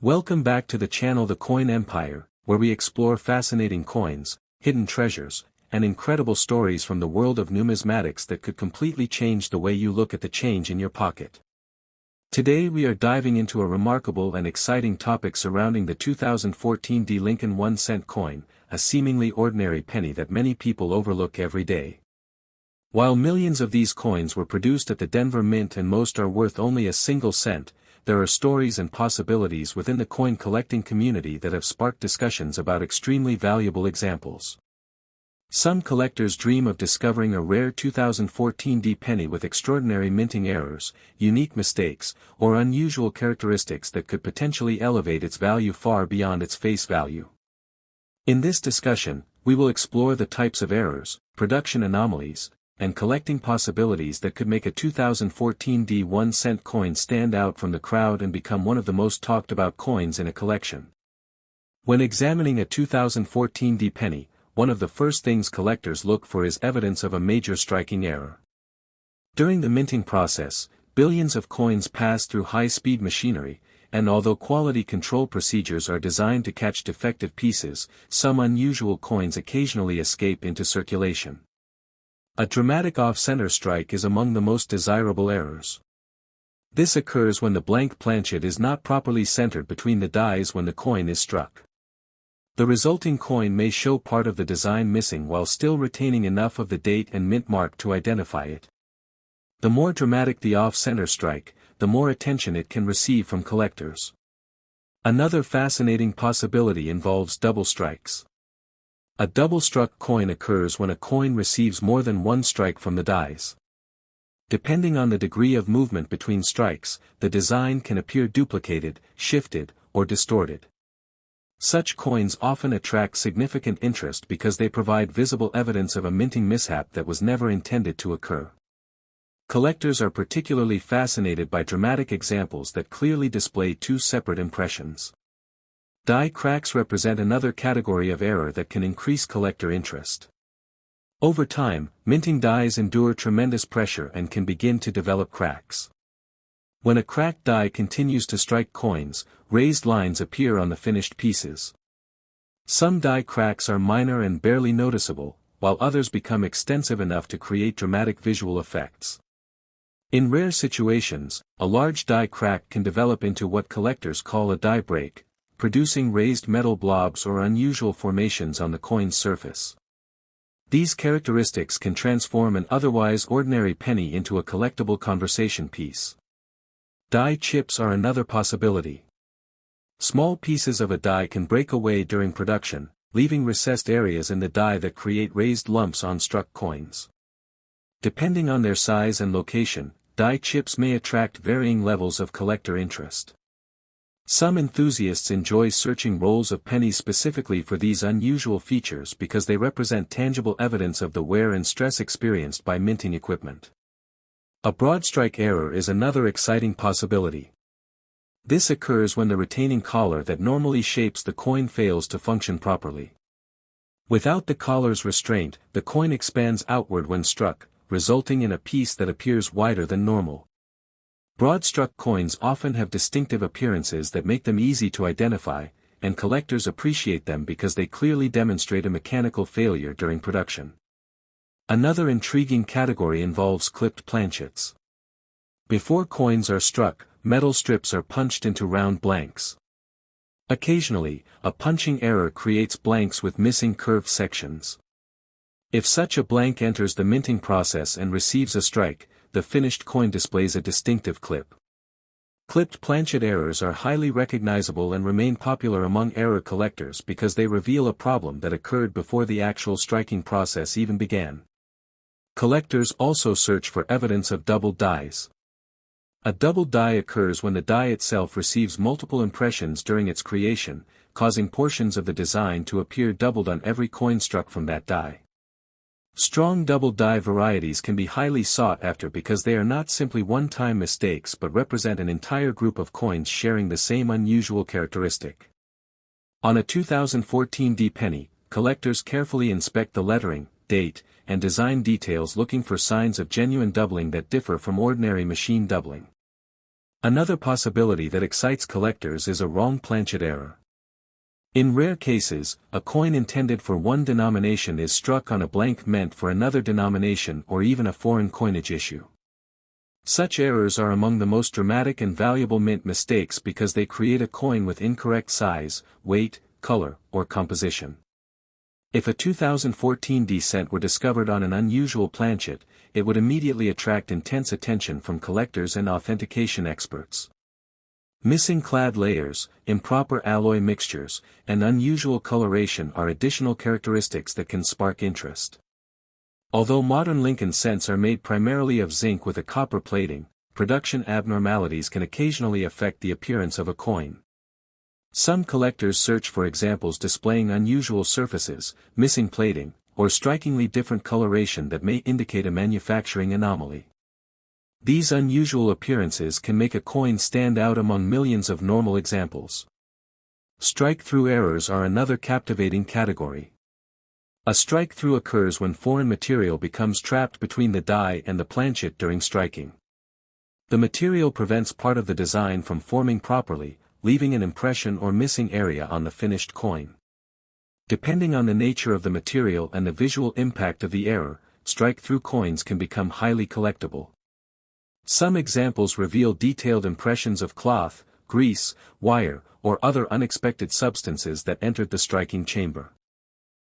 Welcome back to the channel The Coin Empire, where we explore fascinating coins, hidden treasures, and incredible stories from the world of numismatics that could completely change the way you look at the change in your pocket. Today we are diving into a remarkable and exciting topic surrounding the 2014 D Lincoln 1-cent coin, a seemingly ordinary penny that many people overlook every day. While millions of these coins were produced at the Denver Mint and most are worth only a single cent, there are stories and possibilities within the coin collecting community that have sparked discussions about extremely valuable examples. Some collectors dream of discovering a rare 2014 D penny with extraordinary minting errors, unique mistakes, or unusual characteristics that could potentially elevate its value far beyond its face value. In this discussion, we will explore the types of errors, production anomalies, and collecting possibilities that could make a 2014 D 1-cent coin stand out from the crowd and become one of the most talked about coins in a collection. When examining a 2014 D penny, one of the first things collectors look for is evidence of a major striking error. During the minting process, billions of coins pass through high-speed machinery, and although quality control procedures are designed to catch defective pieces, some unusual coins occasionally escape into circulation. A dramatic off-center strike is among the most desirable errors. This occurs when the blank planchet is not properly centered between the dies when the coin is struck. The resulting coin may show part of the design missing while still retaining enough of the date and mint mark to identify it. The more dramatic the off-center strike, the more attention it can receive from collectors. Another fascinating possibility involves double strikes. A double-struck coin occurs when a coin receives more than one strike from the dies. Depending on the degree of movement between strikes, the design can appear duplicated, shifted, or distorted. Such coins often attract significant interest because they provide visible evidence of a minting mishap that was never intended to occur. Collectors are particularly fascinated by dramatic examples that clearly display two separate impressions. Die cracks represent another category of error that can increase collector interest. Over time, minting dies endure tremendous pressure and can begin to develop cracks. When a cracked die continues to strike coins, raised lines appear on the finished pieces. Some die cracks are minor and barely noticeable, while others become extensive enough to create dramatic visual effects. In rare situations, a large die crack can develop into what collectors call a die break, producing raised metal blobs or unusual formations on the coin's surface. These characteristics can transform an otherwise ordinary penny into a collectible conversation piece. Die chips are another possibility. Small pieces of a die can break away during production, leaving recessed areas in the die that create raised lumps on struck coins. Depending on their size and location, die chips may attract varying levels of collector interest. Some enthusiasts enjoy searching rolls of pennies specifically for these unusual features because they represent tangible evidence of the wear and stress experienced by minting equipment. A broad strike error is another exciting possibility. This occurs when the retaining collar that normally shapes the coin fails to function properly. Without the collar's restraint, the coin expands outward when struck, resulting in a piece that appears wider than normal. Broad-struck coins often have distinctive appearances that make them easy to identify, and collectors appreciate them because they clearly demonstrate a mechanical failure during production. Another intriguing category involves clipped planchets. Before coins are struck, metal strips are punched into round blanks. Occasionally, a punching error creates blanks with missing curved sections. If such a blank enters the minting process and receives a strike, the finished coin displays a distinctive clip. Clipped planchet errors are highly recognizable and remain popular among error collectors because they reveal a problem that occurred before the actual striking process even began. Collectors also search for evidence of doubled dies. A doubled die occurs when the die itself receives multiple impressions during its creation, causing portions of the design to appear doubled on every coin struck from that die. Strong double die varieties can be highly sought after because they are not simply one-time mistakes but represent an entire group of coins sharing the same unusual characteristic. On a 2014 D penny, collectors carefully inspect the lettering, date, and design details looking for signs of genuine doubling that differ from ordinary machine doubling. Another possibility that excites collectors is a wrong planchet error. In rare cases, a coin intended for one denomination is struck on a blank meant for another denomination or even a foreign coinage issue. Such errors are among the most dramatic and valuable mint mistakes because they create a coin with incorrect size, weight, color, or composition. If a 2014 D cent were discovered on an unusual planchet, it would immediately attract intense attention from collectors and authentication experts. Missing clad layers, improper alloy mixtures, and unusual coloration are additional characteristics that can spark interest. Although modern Lincoln cents are made primarily of zinc with a copper plating, production abnormalities can occasionally affect the appearance of a coin. Some collectors search for examples displaying unusual surfaces, missing plating, or strikingly different coloration that may indicate a manufacturing anomaly. These unusual appearances can make a coin stand out among millions of normal examples. Strike-through errors are another captivating category. A strike-through occurs when foreign material becomes trapped between the die and the planchet during striking. The material prevents part of the design from forming properly, leaving an impression or missing area on the finished coin. Depending on the nature of the material and the visual impact of the error, strike-through coins can become highly collectible. Some examples reveal detailed impressions of cloth, grease, wire, or other unexpected substances that entered the striking chamber.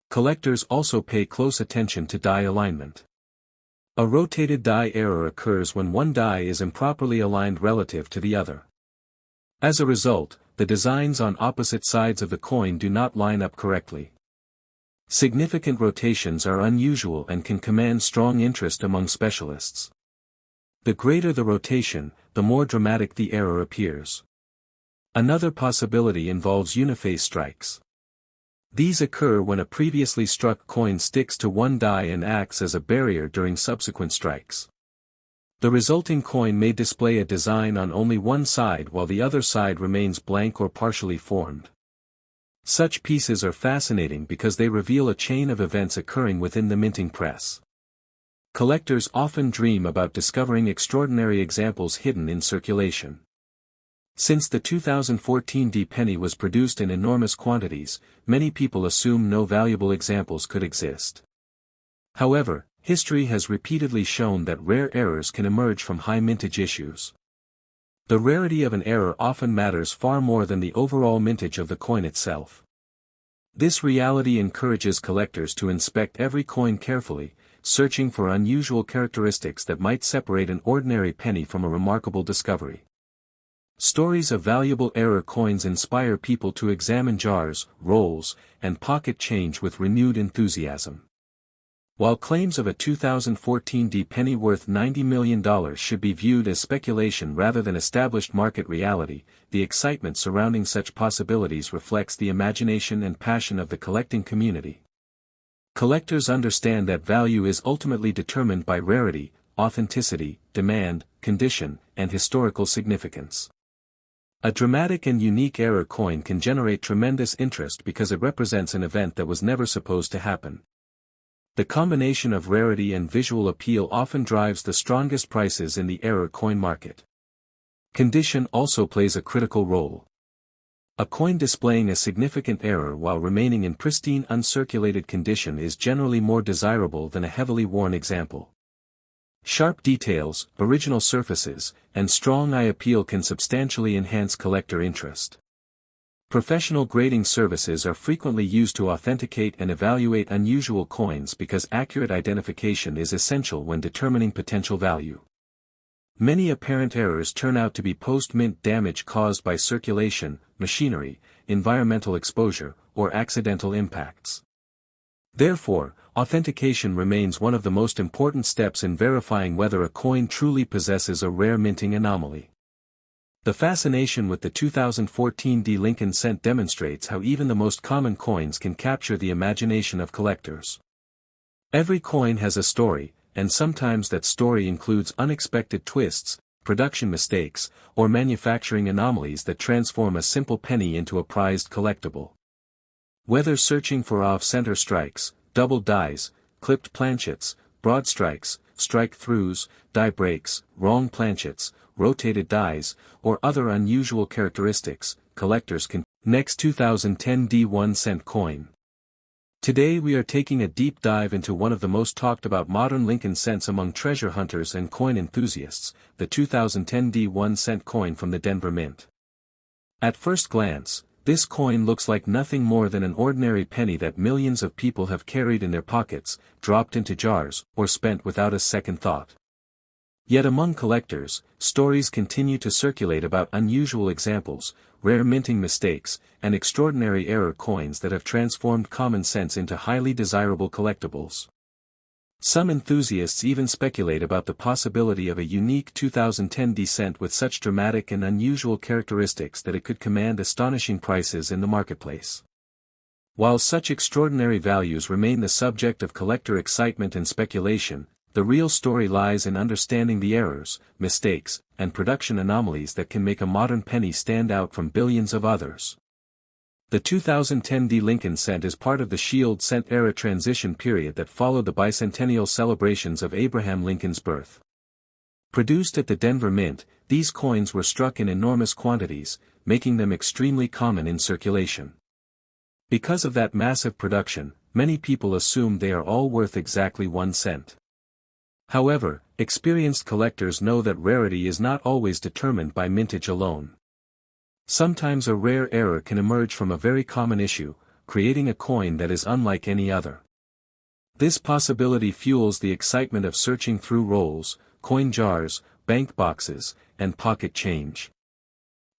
Collectors also pay close attention to die alignment. A rotated die error occurs when one die is improperly aligned relative to the other. As a result, the designs on opposite sides of the coin do not line up correctly. Significant rotations are unusual and can command strong interest among specialists. The greater the rotation, the more dramatic the error appears. Another possibility involves uniface strikes. These occur when a previously struck coin sticks to one die and acts as a barrier during subsequent strikes. The resulting coin may display a design on only one side while the other side remains blank or partially formed. Such pieces are fascinating because they reveal a chain of events occurring within the minting press. Collectors often dream about discovering extraordinary examples hidden in circulation. Since the 2014 D penny was produced in enormous quantities, many people assume no valuable examples could exist. However, history has repeatedly shown that rare errors can emerge from high mintage issues. The rarity of an error often matters far more than the overall mintage of the coin itself. This reality encourages collectors to inspect every coin carefully, searching for unusual characteristics that might separate an ordinary penny from a remarkable discovery. Stories of valuable error coins inspire people to examine jars, rolls, and pocket change with renewed enthusiasm. While claims of a 2014 D penny worth $90 million should be viewed as speculation rather than established market reality, the excitement surrounding such possibilities reflects the imagination and passion of the collecting community. Collectors understand that value is ultimately determined by rarity, authenticity, demand, condition, and historical significance. A dramatic and unique error coin can generate tremendous interest because it represents an event that was never supposed to happen. The combination of rarity and visual appeal often drives the strongest prices in the error coin market. Condition also plays a critical role. A coin displaying a significant error while remaining in pristine uncirculated condition is generally more desirable than a heavily worn example. Sharp details, original surfaces, and strong eye appeal can substantially enhance collector interest. Professional grading services are frequently used to authenticate and evaluate unusual coins because accurate identification is essential when determining potential value. Many apparent errors turn out to be post-mint damage caused by circulation, machinery, environmental exposure, or accidental impacts. Therefore, authentication remains one of the most important steps in verifying whether a coin truly possesses a rare minting anomaly. The fascination with the 2014 D Lincoln cent demonstrates how even the most common coins can capture the imagination of collectors. Every coin has a story, and sometimes that story includes unexpected twists, production mistakes, or manufacturing anomalies that transform a simple penny into a prized collectible. Whether searching for off-center strikes, double dies, clipped planchets, broad strikes, strike-throughs, die breaks, wrong planchets, rotated dies, or other unusual characteristics, collectors can. Next 2010 D1 cent coin. Today we are taking a deep dive into one of the most talked about modern Lincoln cents among treasure hunters and coin enthusiasts, the 2010 D1 cent coin from the Denver Mint. At first glance, this coin looks like nothing more than an ordinary penny that millions of people have carried in their pockets, dropped into jars, or spent without a second thought. Yet among collectors, stories continue to circulate about unusual examples, rare minting mistakes, and extraordinary error coins that have transformed common sense into highly desirable collectibles. Some enthusiasts even speculate about the possibility of a unique 2010 D-cent with such dramatic and unusual characteristics that it could command astonishing prices in the marketplace. While such extraordinary values remain the subject of collector excitement and speculation, the real story lies in understanding the errors, mistakes, and production anomalies that can make a modern penny stand out from billions of others. The 2010 D Lincoln cent is part of the Shield cent era transition period that followed the bicentennial celebrations of Abraham Lincoln's birth. Produced at the Denver Mint, these coins were struck in enormous quantities, making them extremely common in circulation. Because of that massive production, many people assume they are all worth exactly 1 cent. However, experienced collectors know that rarity is not always determined by mintage alone. Sometimes a rare error can emerge from a very common issue, creating a coin that is unlike any other. This possibility fuels the excitement of searching through rolls, coin jars, bank boxes, and pocket change.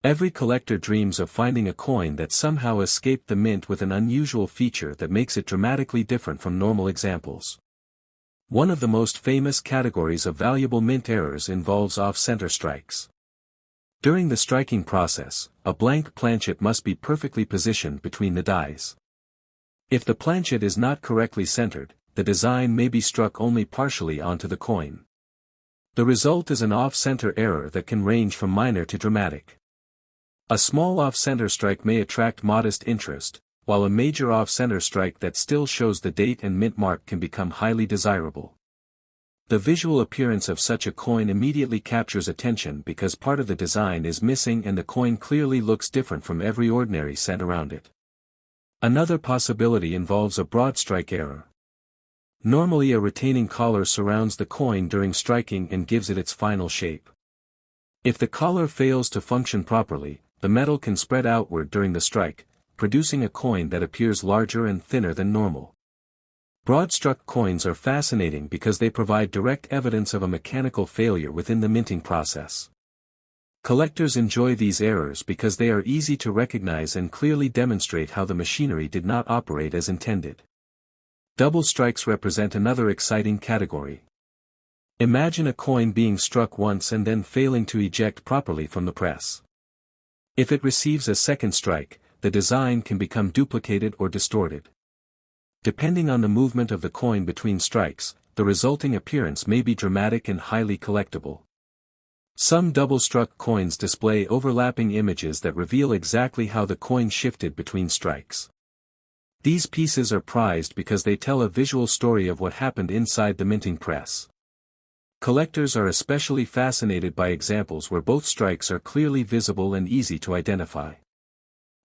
Every collector dreams of finding a coin that somehow escaped the mint with an unusual feature that makes it dramatically different from normal examples. One of the most famous categories of valuable mint errors involves off-center strikes. During the striking process, a blank planchet must be perfectly positioned between the dies. If the planchet is not correctly centered, the design may be struck only partially onto the coin. The result is an off-center error that can range from minor to dramatic. A small off-center strike may attract modest interest, while a major off-center strike that still shows the date and mint mark can become highly desirable. The visual appearance of such a coin immediately captures attention because part of the design is missing and the coin clearly looks different from every ordinary cent around it. Another possibility involves a broad strike error. Normally a retaining collar surrounds the coin during striking and gives it its final shape. If the collar fails to function properly, the metal can spread outward during the strike, producing a coin that appears larger and thinner than normal. Broad-struck coins are fascinating because they provide direct evidence of a mechanical failure within the minting process. Collectors enjoy these errors because they are easy to recognize and clearly demonstrate how the machinery did not operate as intended. Double strikes represent another exciting category. Imagine a coin being struck once and then failing to eject properly from the press. If it receives a second strike, the design can become duplicated or distorted. Depending on the movement of the coin between strikes, the resulting appearance may be dramatic and highly collectible. Some double-struck coins display overlapping images that reveal exactly how the coin shifted between strikes. These pieces are prized because they tell a visual story of what happened inside the minting press. Collectors are especially fascinated by examples where both strikes are clearly visible and easy to identify.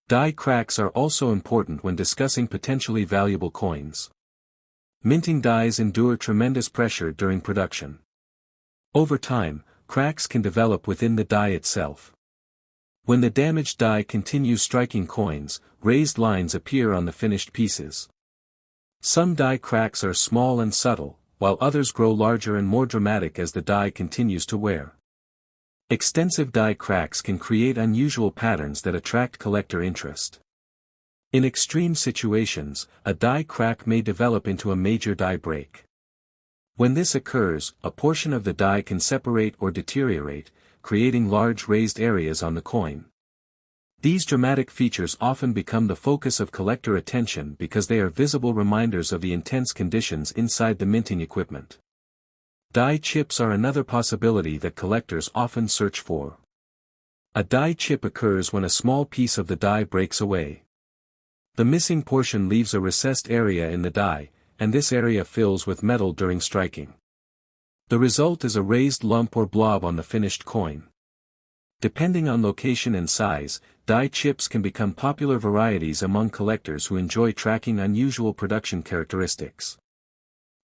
Die cracks are also important when discussing potentially valuable coins. Minting dies endure tremendous pressure during production. Over time, cracks can develop within the die itself. When the damaged die continues striking coins, raised lines appear on the finished pieces. Some die cracks are small and subtle, while others grow larger and more dramatic as the die continues to wear. Extensive die cracks can create unusual patterns that attract collector interest. In extreme situations, a die crack may develop into a major die break. When this occurs, a portion of the die can separate or deteriorate, creating large raised areas on the coin. These dramatic features often become the focus of collector attention because they are visible reminders of the intense conditions inside the minting equipment. Die chips are another possibility that collectors often search for. A die chip occurs when a small piece of the die breaks away. The missing portion leaves a recessed area in the die, and this area fills with metal during striking. The result is a raised lump or blob on the finished coin. Depending on location and size, die chips can become popular varieties among collectors who enjoy tracking unusual production characteristics.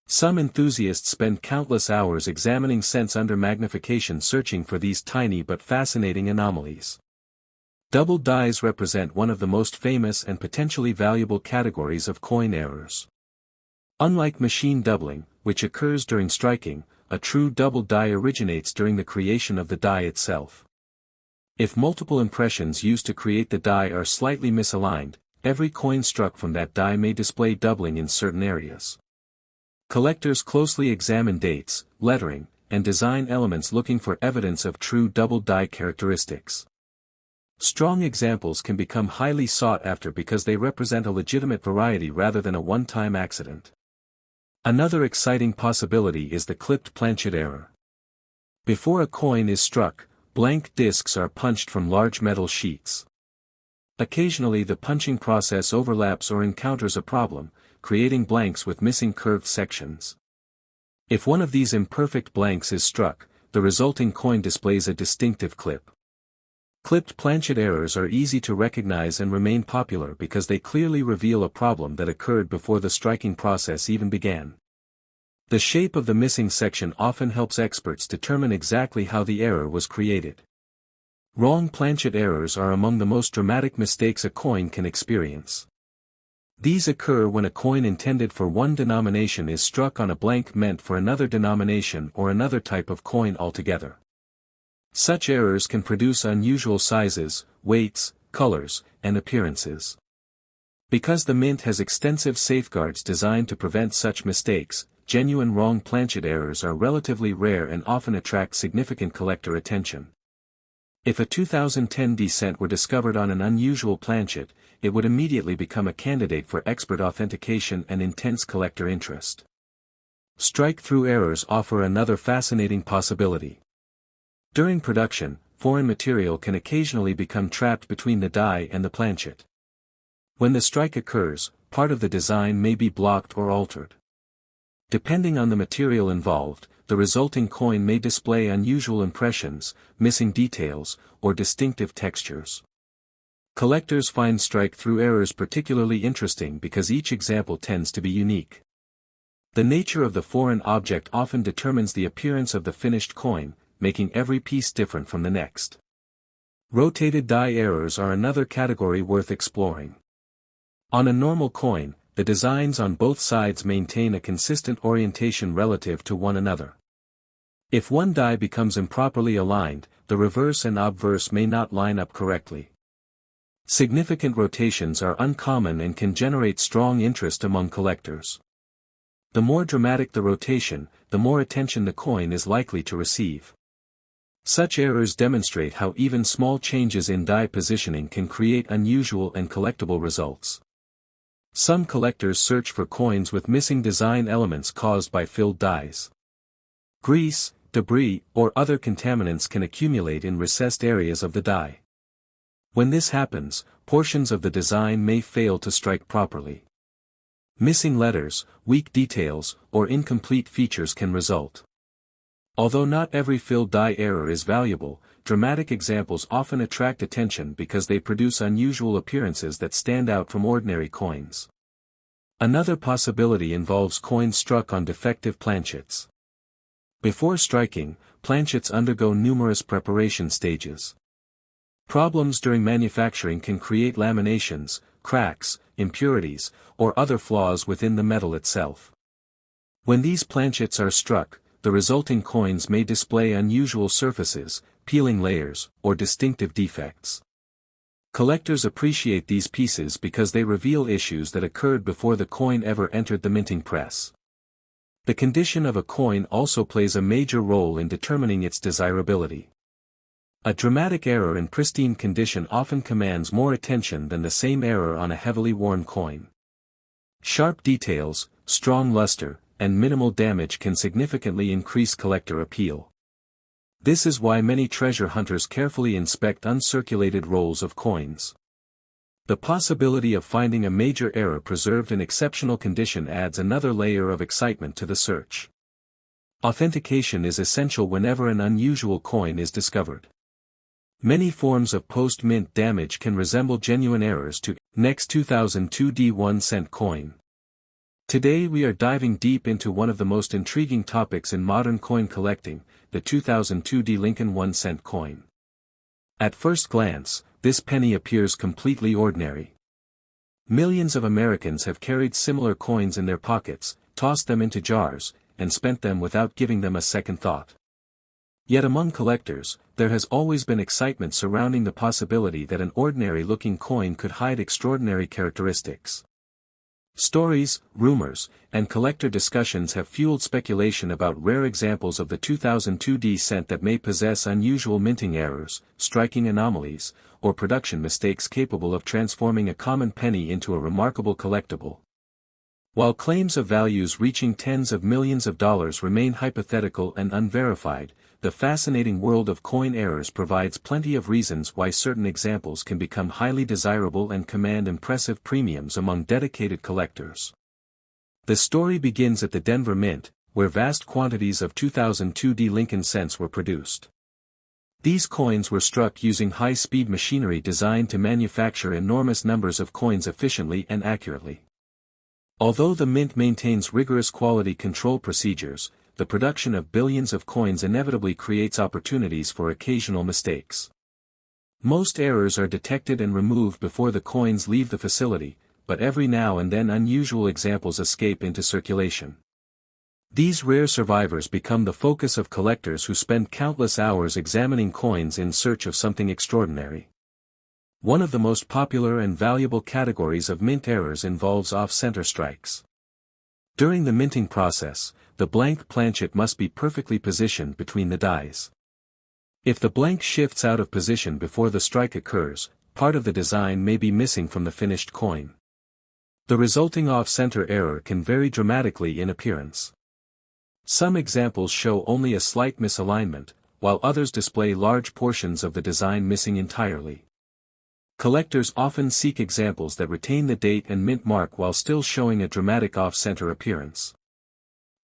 Some enthusiasts spend countless hours examining cents under magnification searching for these tiny but fascinating anomalies. Double dies represent one of the most famous and potentially valuable categories of coin errors. Unlike machine doubling, which occurs during striking, a true double die originates during the creation of the die itself. If multiple impressions used to create the die are slightly misaligned, every coin struck from that die may display doubling in certain areas. Collectors closely examine dates, lettering, and design elements looking for evidence of true double die characteristics. Strong examples can become highly sought after because they represent a legitimate variety rather than a one-time accident. Another exciting possibility is the clipped planchet error. Before a coin is struck, blank discs are punched from large metal sheets. Occasionally the punching process overlaps or encounters a problem, creating blanks with missing curved sections. If one of these imperfect blanks is struck, the resulting coin displays a distinctive clip. Clipped planchet errors are easy to recognize and remain popular because they clearly reveal a problem that occurred before the striking process even began. The shape of the missing section often helps experts determine exactly how the error was created. Wrong planchet errors are among the most dramatic mistakes a coin can experience. These occur when a coin intended for one denomination is struck on a blank meant for another denomination or another type of coin altogether. Such errors can produce unusual sizes, weights, colors, and appearances. Because the mint has extensive safeguards designed to prevent such mistakes, genuine wrong planchet errors are relatively rare and often attract significant collector attention. If a 2010 cent were discovered on an unusual planchet, it would immediately become a candidate for expert authentication and intense collector interest. Strike-through errors offer another fascinating possibility. During production, foreign material can occasionally become trapped between the die and the planchet. When the strike occurs, part of the design may be blocked or altered. Depending on the material involved, the resulting coin may display unusual impressions, missing details, or distinctive textures. Collectors find strike-through errors particularly interesting because each example tends to be unique. The nature of the foreign object often determines the appearance of the finished coin, making every piece different from the next. Rotated die errors are another category worth exploring. On a normal coin, the designs on both sides maintain a consistent orientation relative to one another. If one die becomes improperly aligned, the reverse and obverse may not line up correctly. Significant rotations are uncommon and can generate strong interest among collectors. The more dramatic the rotation, the more attention the coin is likely to receive. Such errors demonstrate how even small changes in die positioning can create unusual and collectible results. Some collectors search for coins with missing design elements caused by filled dies. Grease, debris, or other contaminants can accumulate in recessed areas of the die. When this happens, portions of the design may fail to strike properly. Missing letters, weak details, or incomplete features can result. Although not every filled die error is valuable, dramatic examples often attract attention because they produce unusual appearances that stand out from ordinary coins. Another possibility involves coins struck on defective planchets. Before striking, planchets undergo numerous preparation stages. Problems during manufacturing can create laminations, cracks, impurities, or other flaws within the metal itself. When these planchets are struck, the resulting coins may display unusual surfaces, peeling layers, or distinctive defects. Collectors appreciate these pieces because they reveal issues that occurred before the coin ever entered the minting press. The condition of a coin also plays a major role in determining its desirability. A dramatic error in pristine condition often commands more attention than the same error on a heavily worn coin. Sharp details, strong luster, and minimal damage can significantly increase collector appeal. This is why many treasure hunters carefully inspect uncirculated rolls of coins. The possibility of finding a major error preserved in exceptional condition adds another layer of excitement to the search. Authentication is essential whenever an unusual coin is discovered. Many forms of post-mint damage can resemble genuine errors to next 2002D 1-cent coin. Today we are diving deep into one of the most intriguing topics in modern coin collecting, the 2002D Lincoln 1-cent coin. At first glance, this penny appears completely ordinary. Millions of Americans have carried similar coins in their pockets, tossed them into jars, and spent them without giving them a second thought. Yet among collectors, there has always been excitement surrounding the possibility that an ordinary-looking coin could hide extraordinary characteristics. Stories, rumors, and collector discussions have fueled speculation about rare examples of the 2002D cent that may possess unusual minting errors, striking anomalies, or production mistakes capable of transforming a common penny into a remarkable collectible. While claims of values reaching tens of millions of dollars remain hypothetical and unverified, the fascinating world of coin errors provides plenty of reasons why certain examples can become highly desirable and command impressive premiums among dedicated collectors. The story begins at the Denver Mint, where vast quantities of 2002D Lincoln cents were produced. These coins were struck using high-speed machinery designed to manufacture enormous numbers of coins efficiently and accurately. Although the mint maintains rigorous quality control procedures, the production of billions of coins inevitably creates opportunities for occasional mistakes. Most errors are detected and removed before the coins leave the facility, but every now and then unusual examples escape into circulation. These rare survivors become the focus of collectors who spend countless hours examining coins in search of something extraordinary. One of the most popular and valuable categories of mint errors involves off-center strikes. During the minting process, the blank planchet must be perfectly positioned between the dies. If the blank shifts out of position before the strike occurs, part of the design may be missing from the finished coin. The resulting off-center error can vary dramatically in appearance. Some examples show only a slight misalignment, while others display large portions of the design missing entirely. Collectors often seek examples that retain the date and mint mark while still showing a dramatic off-center appearance.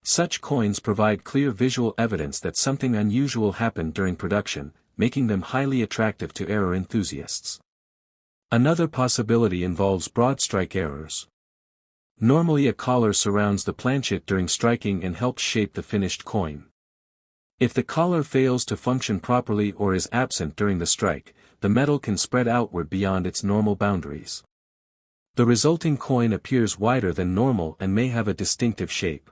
Such coins provide clear visual evidence that something unusual happened during production, making them highly attractive to error enthusiasts. Another possibility involves broad strike errors. Normally a collar surrounds the planchet during striking and helps shape the finished coin. If the collar fails to function properly or is absent during the strike, the metal can spread outward beyond its normal boundaries. The resulting coin appears wider than normal and may have a distinctive shape.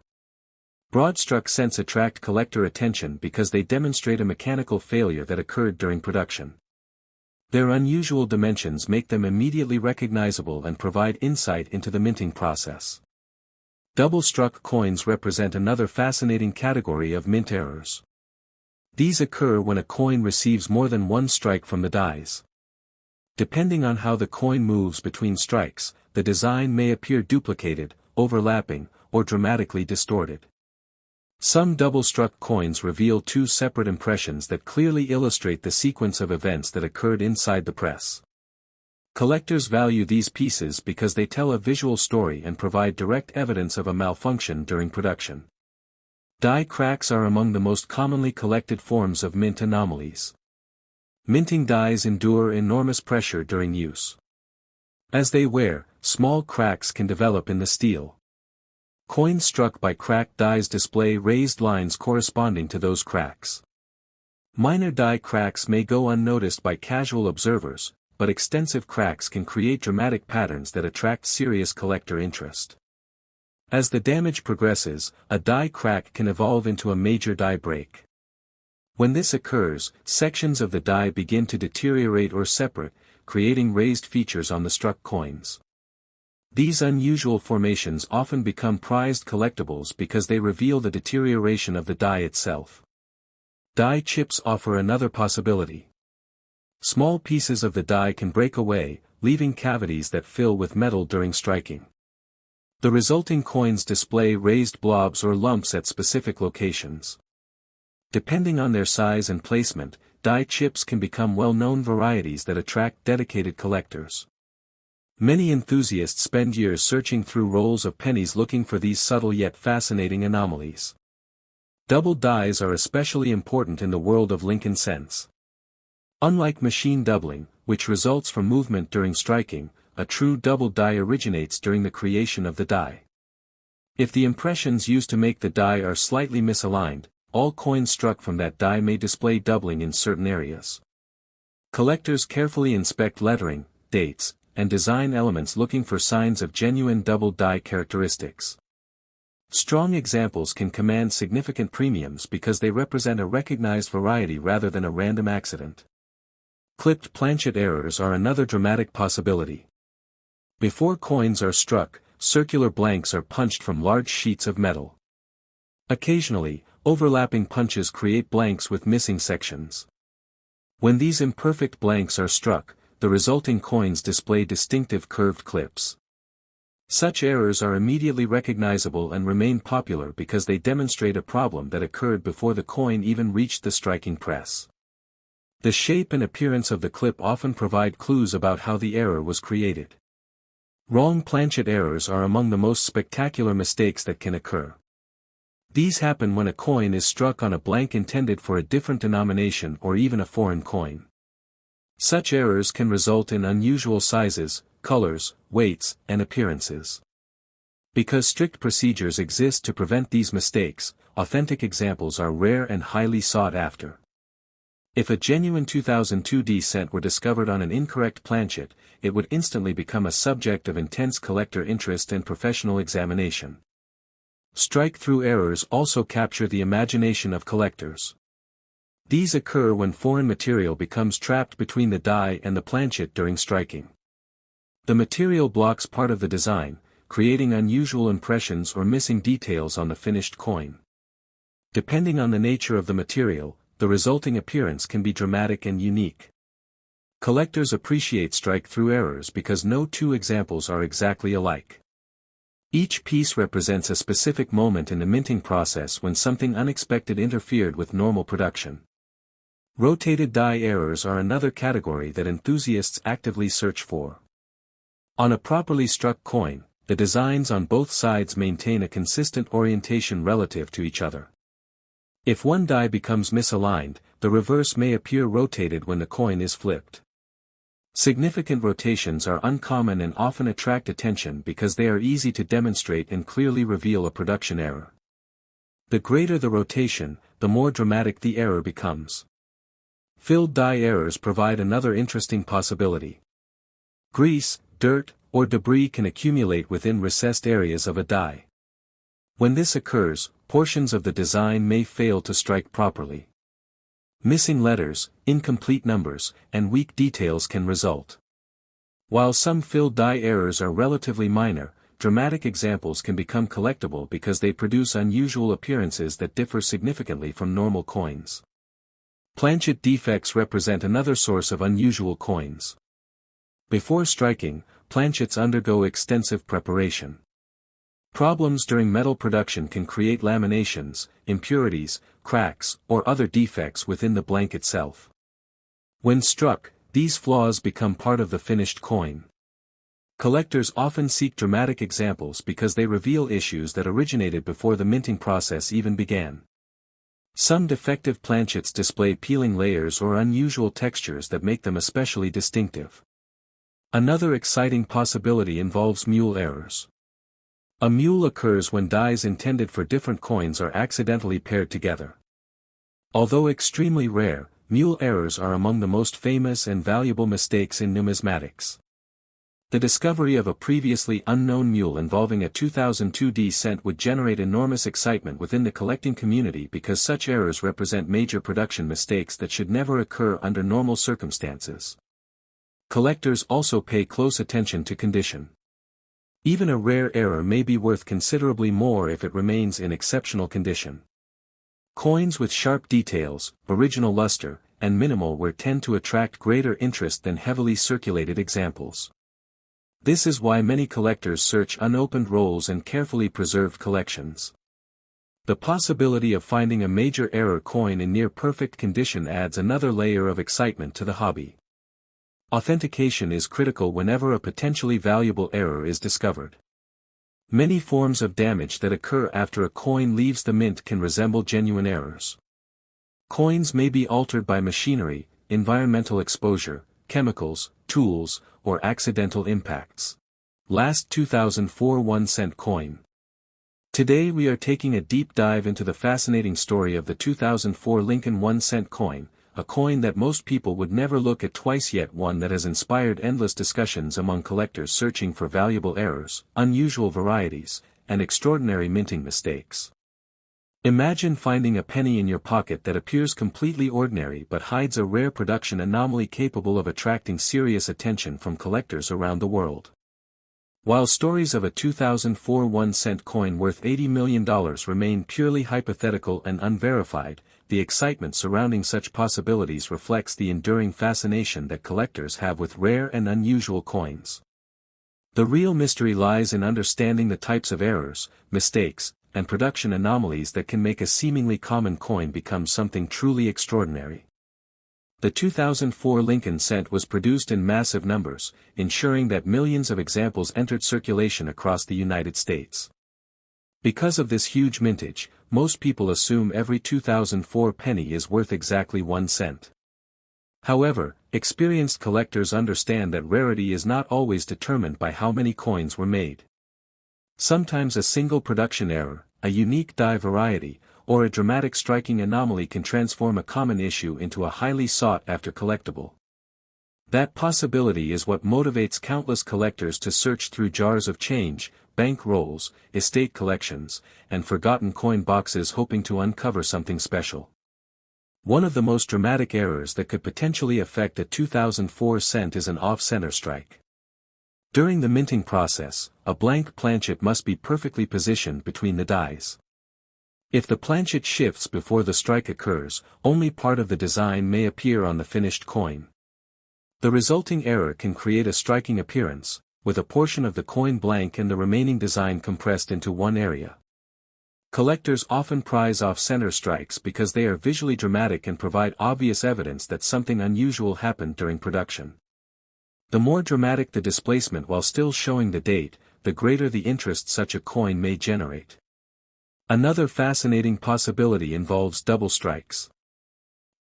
Broad-struck cents attract collector attention because they demonstrate a mechanical failure that occurred during production. Their unusual dimensions make them immediately recognizable and provide insight into the minting process. Double-struck coins represent another fascinating category of mint errors. These occur when a coin receives more than one strike from the dies. Depending on how the coin moves between strikes, the design may appear duplicated, overlapping, or dramatically distorted. Some double-struck coins reveal two separate impressions that clearly illustrate the sequence of events that occurred inside the press. Collectors value these pieces because they tell a visual story and provide direct evidence of a malfunction during production. Die cracks are among the most commonly collected forms of mint anomalies. Minting dies endure enormous pressure during use. As they wear, small cracks can develop in the steel. Coins struck by cracked dies display raised lines corresponding to those cracks. Minor die cracks may go unnoticed by casual observers, but extensive cracks can create dramatic patterns that attract serious collector interest. As the damage progresses, a die crack can evolve into a major die break. When this occurs, sections of the die begin to deteriorate or separate, creating raised features on the struck coins. These unusual formations often become prized collectibles because they reveal the deterioration of the die itself. Die chips offer another possibility. Small pieces of the die can break away, leaving cavities that fill with metal during striking. The resulting coins display raised blobs or lumps at specific locations. Depending on their size and placement, die chips can become well-known varieties that attract dedicated collectors. Many enthusiasts spend years searching through rolls of pennies looking for these subtle yet fascinating anomalies. Double dies are especially important in the world of Lincoln cents. Unlike machine doubling, which results from movement during striking, a true double die originates during the creation of the die. If the impressions used to make the die are slightly misaligned, all coins struck from that die may display doubling in certain areas. Collectors carefully inspect lettering, dates, and design elements looking for signs of genuine double die characteristics. Strong examples can command significant premiums because they represent a recognized variety rather than a random accident. Clipped planchet errors are another dramatic possibility. Before coins are struck, circular blanks are punched from large sheets of metal. Occasionally, overlapping punches create blanks with missing sections. When these imperfect blanks are struck, the resulting coins display distinctive curved clips. Such errors are immediately recognizable and remain popular because they demonstrate a problem that occurred before the coin even reached the striking press. The shape and appearance of the clip often provide clues about how the error was created. Wrong planchet errors are among the most spectacular mistakes that can occur. These happen when a coin is struck on a blank intended for a different denomination or even a foreign coin. Such errors can result in unusual sizes, colors, weights, and appearances. Because strict procedures exist to prevent these mistakes, authentic examples are rare and highly sought after. If a genuine 2002D cent were discovered on an incorrect planchet, it would instantly become a subject of intense collector interest and professional examination. Strike-through errors also capture the imagination of collectors. These occur when foreign material becomes trapped between the die and the planchet during striking. The material blocks part of the design, creating unusual impressions or missing details on the finished coin. Depending on the nature of the material, the resulting appearance can be dramatic and unique. Collectors appreciate strike-through errors because no two examples are exactly alike. Each piece represents a specific moment in the minting process when something unexpected interfered with normal production. Rotated die errors are another category that enthusiasts actively search for. On a properly struck coin, the designs on both sides maintain a consistent orientation relative to each other. If one die becomes misaligned, the reverse may appear rotated when the coin is flipped. Significant rotations are uncommon and often attract attention because they are easy to demonstrate and clearly reveal a production error. The greater the rotation, the more dramatic the error becomes. Filled die errors provide another interesting possibility. Grease, dirt, or debris can accumulate within recessed areas of a die. When this occurs, portions of the design may fail to strike properly. Missing letters, incomplete numbers, and weak details can result. While some filled die errors are relatively minor, dramatic examples can become collectible because they produce unusual appearances that differ significantly from normal coins. Planchet defects represent another source of unusual coins. Before striking, planchets undergo extensive preparation. Problems during metal production can create laminations, impurities, cracks, or other defects within the blank itself. When struck, these flaws become part of the finished coin. Collectors often seek dramatic examples because they reveal issues that originated before the minting process even began. Some defective planchets display peeling layers or unusual textures that make them especially distinctive. Another exciting possibility involves mule errors. A mule occurs when dies intended for different coins are accidentally paired together. Although extremely rare, mule errors are among the most famous and valuable mistakes in numismatics. The discovery of a previously unknown mule involving a 2002D cent would generate enormous excitement within the collecting community because such errors represent major production mistakes that should never occur under normal circumstances. Collectors also pay close attention to condition. Even a rare error may be worth considerably more if it remains in exceptional condition. Coins with sharp details, original luster, and minimal wear tend to attract greater interest than heavily circulated examples. This is why many collectors search unopened rolls and carefully preserved collections. The possibility of finding a major error coin in near-perfect condition adds another layer of excitement to the hobby. Authentication is critical whenever a potentially valuable error is discovered. Many forms of damage that occur after a coin leaves the mint can resemble genuine errors. Coins may be altered by machinery, environmental exposure, chemicals, tools, or accidental impacts. Last 2004 1-cent coin. Today we are taking a deep dive into the fascinating story of the 2004 Lincoln 1-cent coin, a coin that most people would never look at twice, yet one that has inspired endless discussions among collectors searching for valuable errors, unusual varieties, and extraordinary minting mistakes. Imagine finding a penny in your pocket that appears completely ordinary but hides a rare production anomaly capable of attracting serious attention from collectors around the world. While stories of a 2004 1-cent coin worth $80 million remain purely hypothetical and unverified, the excitement surrounding such possibilities reflects the enduring fascination that collectors have with rare and unusual coins. The real mystery lies in understanding the types of errors, mistakes, and production anomalies that can make a seemingly common coin become something truly extraordinary. The 2004 Lincoln cent was produced in massive numbers, ensuring that millions of examples entered circulation across the United States. Because of this huge mintage, most people assume every 2004 penny is worth exactly 1 cent. However, experienced collectors understand that rarity is not always determined by how many coins were made. Sometimes a single production error, a unique die variety, or a dramatic striking anomaly can transform a common issue into a highly sought-after collectible. That possibility is what motivates countless collectors to search through jars of change, bank rolls, estate collections, and forgotten coin boxes hoping to uncover something special. One of the most dramatic errors that could potentially affect a 2004 cent is an off-center strike. During the minting process, a blank planchet must be perfectly positioned between the dies. If the planchet shifts before the strike occurs, only part of the design may appear on the finished coin. The resulting error can create a striking appearance, with a portion of the coin blank and the remaining design compressed into one area. Collectors often prize off-center strikes because they are visually dramatic and provide obvious evidence that something unusual happened during production. The more dramatic the displacement while still showing the date, the greater the interest such a coin may generate. Another fascinating possibility involves double strikes.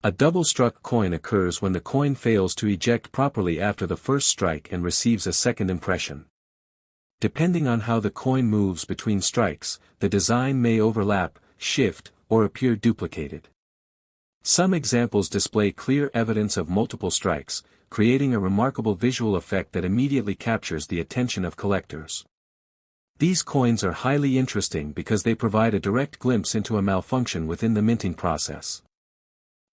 A double-struck coin occurs when the coin fails to eject properly after the first strike and receives a second impression. Depending on how the coin moves between strikes, the design may overlap, shift, or appear duplicated. Some examples display clear evidence of multiple strikes, creating a remarkable visual effect that immediately captures the attention of collectors. These coins are highly interesting because they provide a direct glimpse into a malfunction within the minting process.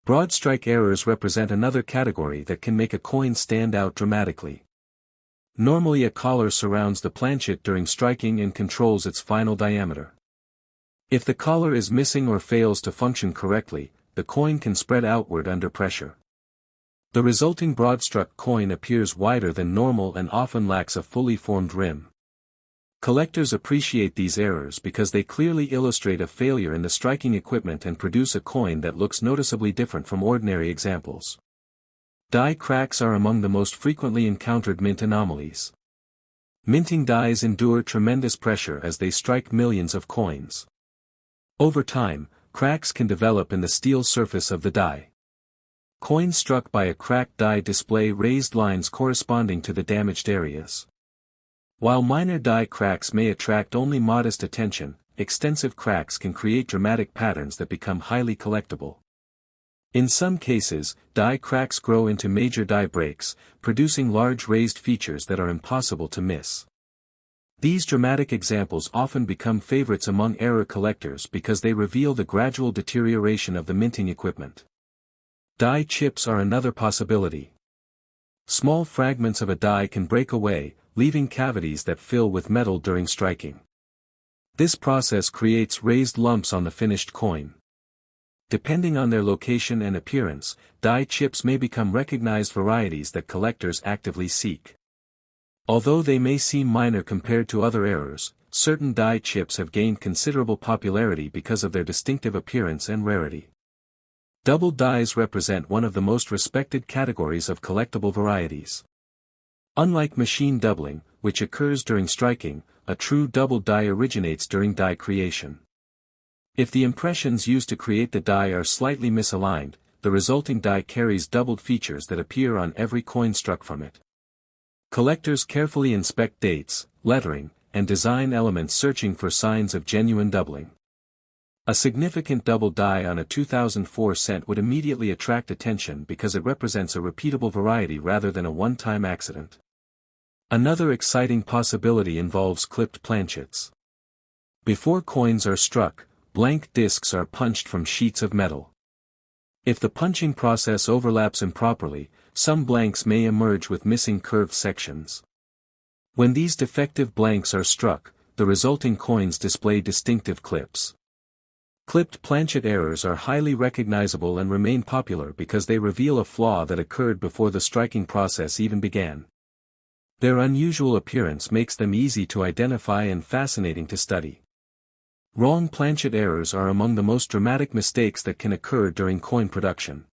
Broad strike errors represent another category that can make a coin stand out dramatically. Normally a collar surrounds the planchet during striking and controls its final diameter. If the collar is missing or fails to function correctly, the coin can spread outward under pressure. The resulting broad-struck coin appears wider than normal and often lacks a fully formed rim. Collectors appreciate these errors because they clearly illustrate a failure in the striking equipment and produce a coin that looks noticeably different from ordinary examples. Die cracks are among the most frequently encountered mint anomalies. Minting dies endure tremendous pressure as they strike millions of coins. Over time, cracks can develop in the steel surface of the die. Coins struck by a cracked die display raised lines corresponding to the damaged areas. While minor die cracks may attract only modest attention, extensive cracks can create dramatic patterns that become highly collectible. In some cases, die cracks grow into major die breaks, producing large raised features that are impossible to miss. These dramatic examples often become favorites among error collectors because they reveal the gradual deterioration of the minting equipment. Die chips are another possibility. Small fragments of a die can break away, leaving cavities that fill with metal during striking. This process creates raised lumps on the finished coin. Depending on their location and appearance, die chips may become recognized varieties that collectors actively seek. Although they may seem minor compared to other errors, certain die chips have gained considerable popularity because of their distinctive appearance and rarity. Double dies represent one of the most respected categories of collectible varieties. Unlike machine doubling, which occurs during striking, a true double die originates during die creation. If the impressions used to create the die are slightly misaligned, the resulting die carries doubled features that appear on every coin struck from it. Collectors carefully inspect dates, lettering, and design elements searching for signs of genuine doubling. A significant double die on a 2004 cent would immediately attract attention because it represents a repeatable variety rather than a one-time accident. Another exciting possibility involves clipped planchets. Before coins are struck, blank discs are punched from sheets of metal. If the punching process overlaps improperly, some blanks may emerge with missing curved sections. When these defective blanks are struck, the resulting coins display distinctive clips. Clipped planchet errors are highly recognizable and remain popular because they reveal a flaw that occurred before the striking process even began. Their unusual appearance makes them easy to identify and fascinating to study. Wrong planchet errors are among the most dramatic mistakes that can occur during coin production.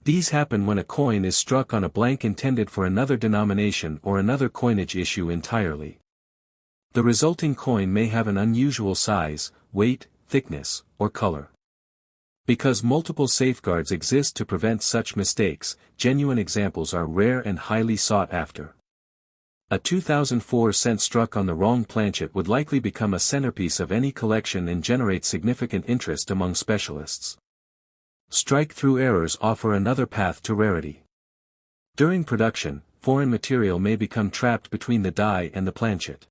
These happen when a coin is struck on a blank intended for another denomination or another coinage issue entirely. The resulting coin may have an unusual size, weight, thickness, or color. Because multiple safeguards exist to prevent such mistakes, genuine examples are rare and highly sought after. A 2004 cent struck on the wrong planchet would likely become a centerpiece of any collection and generate significant interest among specialists. Strike-through errors offer another path to rarity. During production, foreign material may become trapped between the die and the planchet.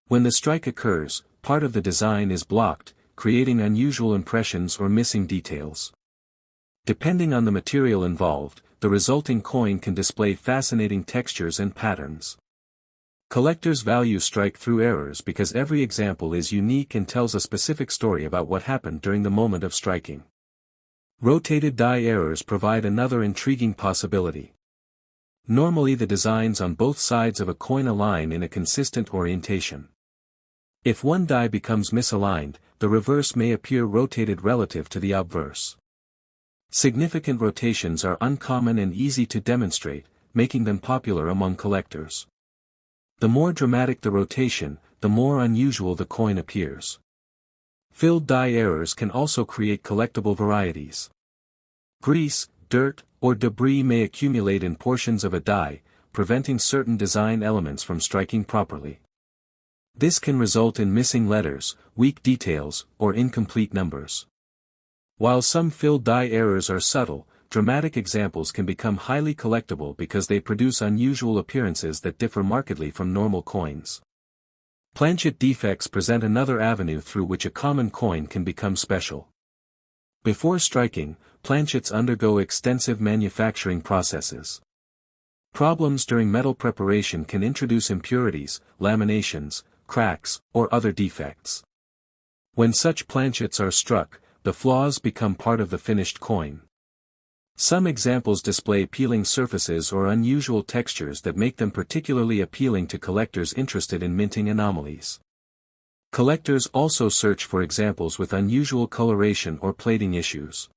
When the strike occurs, part of the design is blocked, creating unusual impressions or missing details. Depending on the material involved, the resulting coin can display fascinating textures and patterns. Collectors value strike-through errors because every example is unique and tells a specific story about what happened during the moment of striking. Rotated die errors provide another intriguing possibility. Normally the designs on both sides of a coin align in a consistent orientation. If one die becomes misaligned, the reverse may appear rotated relative to the obverse. Significant rotations are uncommon and easy to demonstrate, making them popular among collectors. The more dramatic the rotation, the more unusual the coin appears. Filled die errors can also create collectible varieties. Grease, dirt, or debris may accumulate in portions of a die, preventing certain design elements from striking properly. This can result in missing letters, weak details, or incomplete numbers. While some filled die errors are subtle, dramatic examples can become highly collectible because they produce unusual appearances that differ markedly from normal coins. Planchet defects present another avenue through which a common coin can become special. Before striking, planchets undergo extensive manufacturing processes. Problems during metal preparation can introduce impurities, laminations, cracks, or other defects. When such planchets are struck, the flaws become part of the finished coin. Some examples display peeling surfaces or unusual textures that make them particularly appealing to collectors interested in minting anomalies. Collectors also search for examples with unusual coloration or plating issues.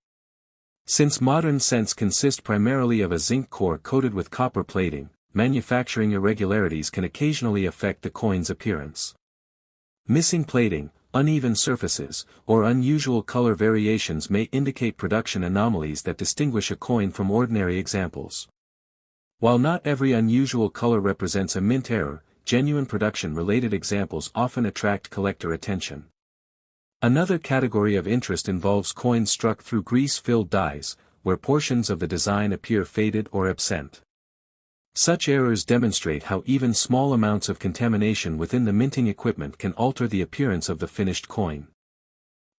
Since modern cents consist primarily of a zinc core coated with copper plating, manufacturing irregularities can occasionally affect the coin's appearance. Missing plating, uneven surfaces, or unusual color variations may indicate production anomalies that distinguish a coin from ordinary examples. While not every unusual color represents a mint error, genuine production-related examples often attract collector attention. Another category of interest involves coins struck through grease-filled dies, where portions of the design appear faded or absent. Such errors demonstrate how even small amounts of contamination within the minting equipment can alter the appearance of the finished coin.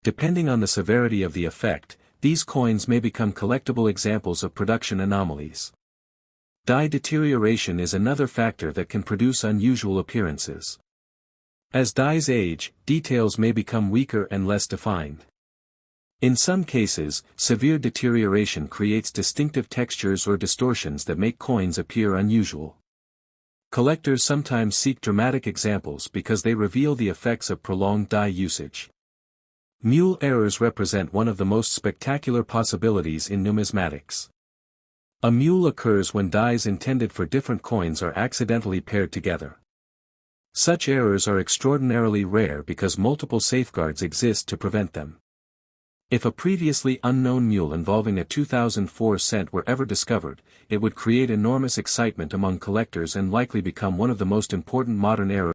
Depending on the severity of the effect, these coins may become collectible examples of production anomalies. Die deterioration is another factor that can produce unusual appearances. As dies age, details may become weaker and less defined. In some cases, severe deterioration creates distinctive textures or distortions that make coins appear unusual. Collectors sometimes seek dramatic examples because they reveal the effects of prolonged die usage. Mule errors represent one of the most spectacular possibilities in numismatics. A mule occurs when dies intended for different coins are accidentally paired together. Such errors are extraordinarily rare because multiple safeguards exist to prevent them. If a previously unknown mule involving a 2004 cent were ever discovered, it would create enormous excitement among collectors and likely become one of the most important modern era